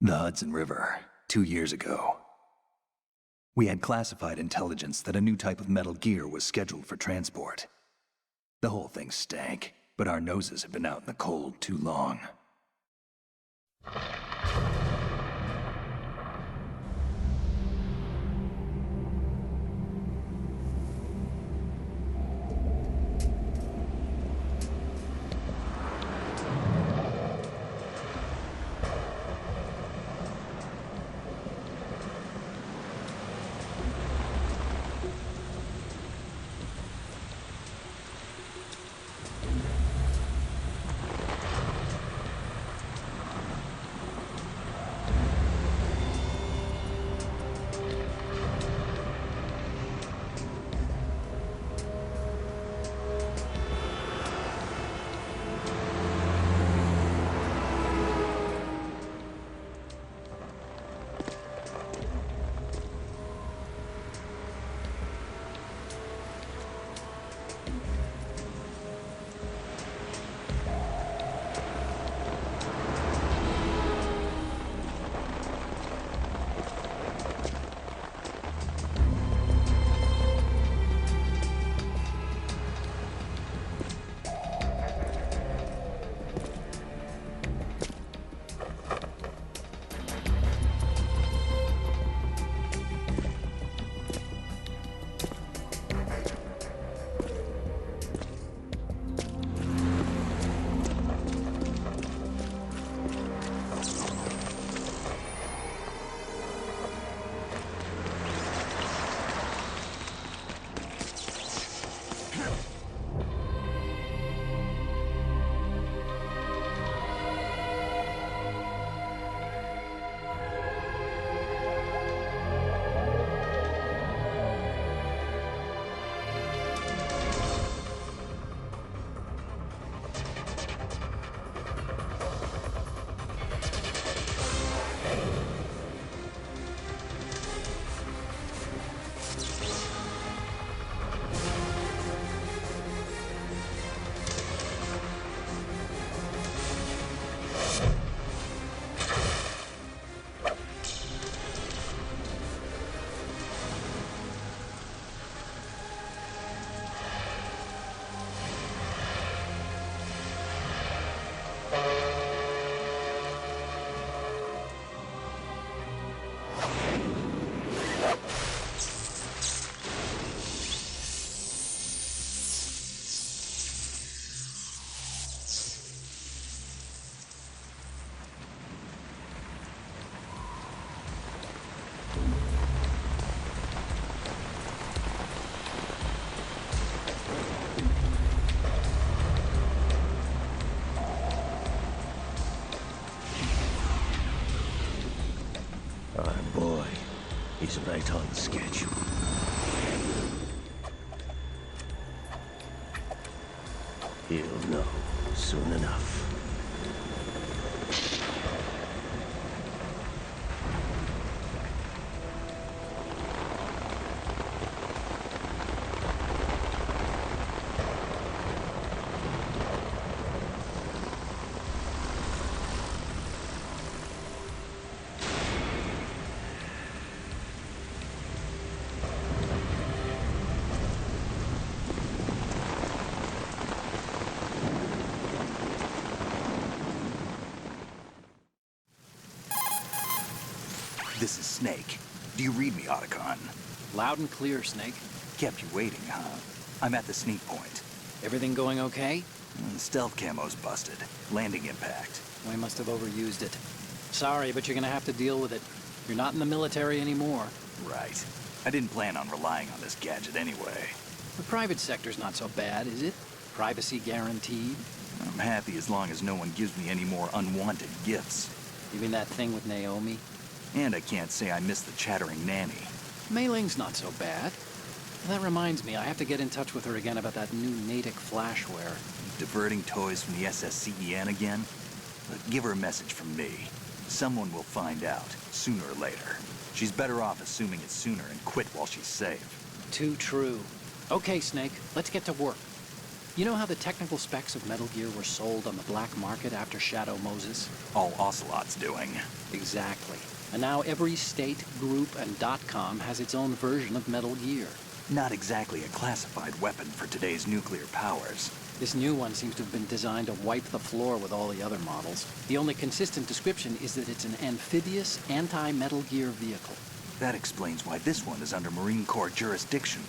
The Hudson River, 2 years ago. We had classified intelligence that a new type of metal gear was scheduled for transport. The whole thing stank, but our noses had been out in the cold too long. He's right on schedule. He'll know soon enough. This is Snake. Do you read me, Otacon? Loud and clear, Snake. Kept you waiting, huh? I'm at the sneak point. Everything going okay? Stealth camo's busted. Landing impact. We must have overused it. Sorry, but you're gonna have to deal with it. You're not in the military anymore. Right. I didn't plan on relying on this gadget anyway. The private sector's not so bad, is it? Privacy guaranteed. I'm happy as long as no one gives me any more unwanted gifts. You mean that thing with Naomi? And I can't say I miss the chattering nanny. Mei Ling's not so bad. That reminds me, I have to get in touch with her again about that new Natick flashware. Diverting toys from the SSCEN again? But give her a message from me. Someone will find out, sooner or later. She's better off assuming it sooner and quit while she's safe. Too true. Okay, Snake, let's get to work. You know how the technical specs of Metal Gear were sold on the black market after Shadow Moses? All Ocelot's doing. Exactly. And now every state, group, and .com has its own version of Metal Gear. Not exactly a classified weapon for today's nuclear powers. This new one seems to have been designed to wipe the floor with all the other models. The only consistent description is that it's an amphibious, anti-Metal Gear vehicle. That explains why this one is under Marine Corps jurisdiction.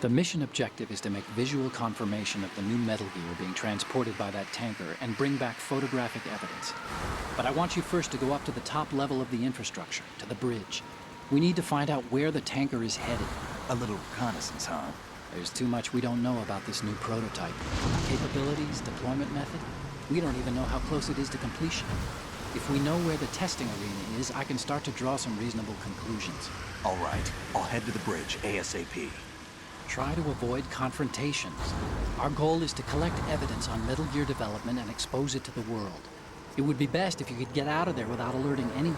The mission objective is to make visual confirmation of the new Metal Gear being transported by that tanker and bring back photographic evidence. But I want you first to go up to the top level of the infrastructure, to the bridge. We need to find out where the tanker is headed. A little reconnaissance, huh? There's too much we don't know about this new prototype. Capabilities, deployment method. We don't even know how close it is to completion. If we know where the testing arena is, I can start to draw some reasonable conclusions. All right, I'll head to the bridge ASAP. Try to avoid confrontations. Our goal is to collect evidence on Metal Gear development and expose it to the world. It would be best if you could get out of there without alerting anyone.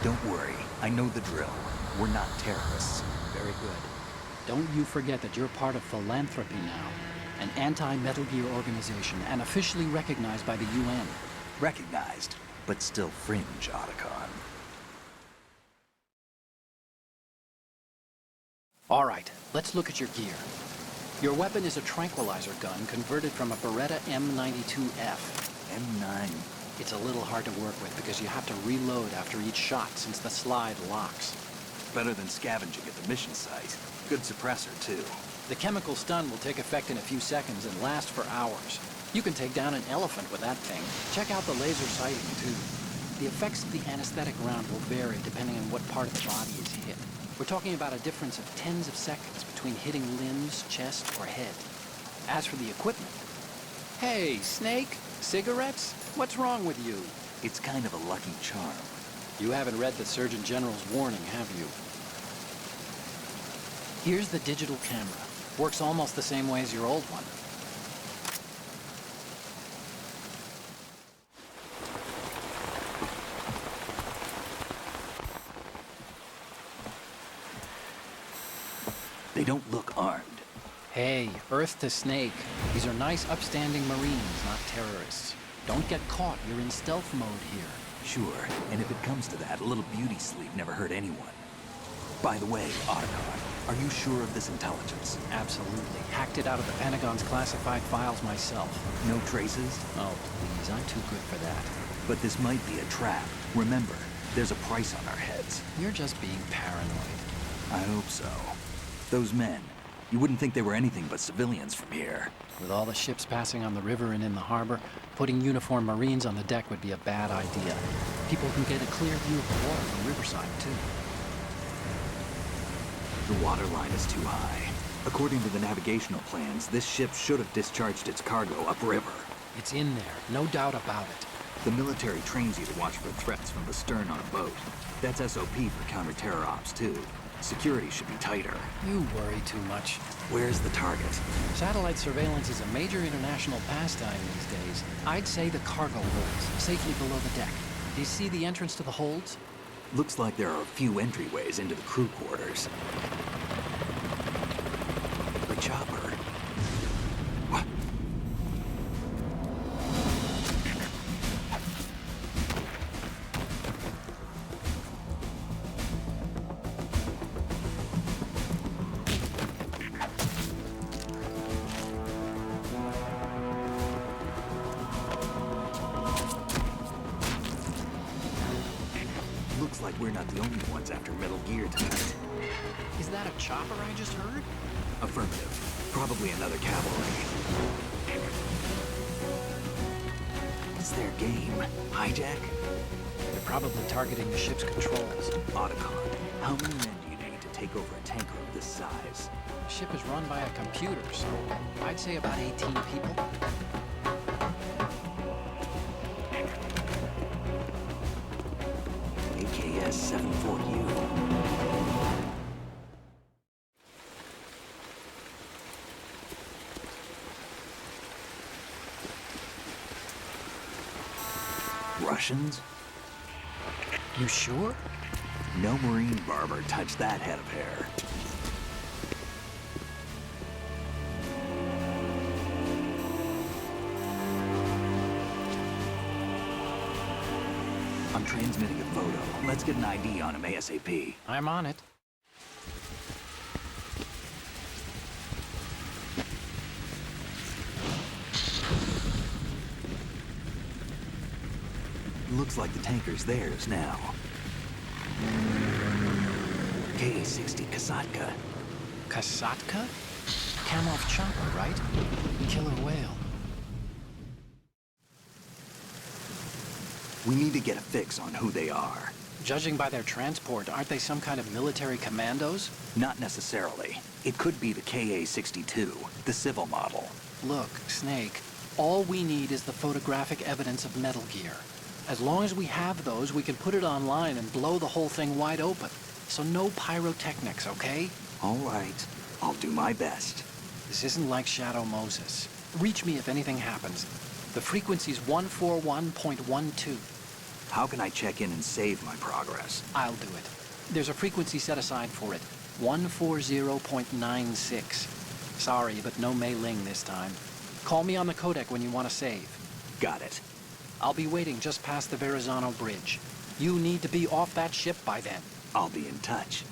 Don't worry, I know the drill. We're not terrorists. Very good. Don't you forget that you're part of Philanthropy now, an anti-Metal Gear organization and officially recognized by the UN. Recognized, but still fringe, Otacon. All right, let's look at your gear. Your weapon is a tranquilizer gun converted from a Beretta M92F. M9. It's a little hard to work with because you have to reload after each shot since the slide locks. Better than scavenging at the mission site. Good suppressor, too. The chemical stun will take effect in a few seconds and last for hours. You can take down an elephant with that thing. Check out the laser sighting, too. The effects of the anesthetic round will vary depending on what part of the body is hit. We're talking about a difference of tens of seconds between hitting limbs, chest, or head. As for the equipment... Hey, Snake? Cigarettes? What's wrong with you? It's kind of a lucky charm. You haven't read the Surgeon General's warning, have you? Here's the digital camera. Works almost the same way as your old one. They don't look armed. Hey, Earth to Snake. These are nice, upstanding Marines, not terrorists. Don't get caught. You're in stealth mode here. Sure, and if it comes to that, a little beauty sleep never hurt anyone. By the way, Otacon, are you sure of this intelligence? Absolutely. Hacked it out of the Pentagon's classified files myself. No traces? Oh, please. I'm too good for that. But this might be a trap. Remember, there's a price on our heads. You're just being paranoid. I hope so. Those men, you wouldn't think they were anything but civilians from here. With all the ships passing on the river and in the harbor, putting uniformed Marines on the deck would be a bad idea. People can get a clear view of the water from Riverside, too. The water line is too high. According to the navigational plans, this ship should have discharged its cargo upriver. It's in there, no doubt about it. The military trains you to watch for threats from the stern on a boat. That's SOP for counter-terror ops, too. Security should be tighter. You worry too much. Where's the target? Satellite surveillance is a major international pastime these days. I'd say the cargo holds, safely below the deck. Do you see the entrance to the holds? Looks like there are a few entryways into the crew quarters. The chopper. What? Looks like we're not the only ones after Metal Gear tonight. Is that a chopper I just heard? Affirmative. Probably another cavalry. What's their game? Hijack? They're probably targeting the ship's controls. Otacon, how many men do you need to take over a tanker of this size? The ship is run by a computer, so I'd say about 18 people. AKS 74U. Russians? You sure? No marine barber touched that head of hair. I'm transmitting a photo. Let's get an ID on him ASAP. I'm on it. Looks like the tanker's theirs now. KA-60 Kasatka. Kasatka? Kamov chopper, right? Killer whale. We need to get a fix on who they are. Judging by their transport, aren't they some kind of military commandos? Not necessarily. It could be the KA-62, the civil model. Look, Snake, all we need is the photographic evidence of Metal Gear. As long as we have those, we can put it online and blow the whole thing wide open. So no pyrotechnics, okay? All right. I'll do my best. This isn't like Shadow Moses. Reach me if anything happens. The frequency's 141.12. How can I check in and save my progress? I'll do it. There's a frequency set aside for it. 140.96. Sorry, but no Mei Ling this time. Call me on the codec when you want to save. Got it. I'll be waiting just past the Verrazano Bridge. You need to be off that ship by then. I'll be in touch.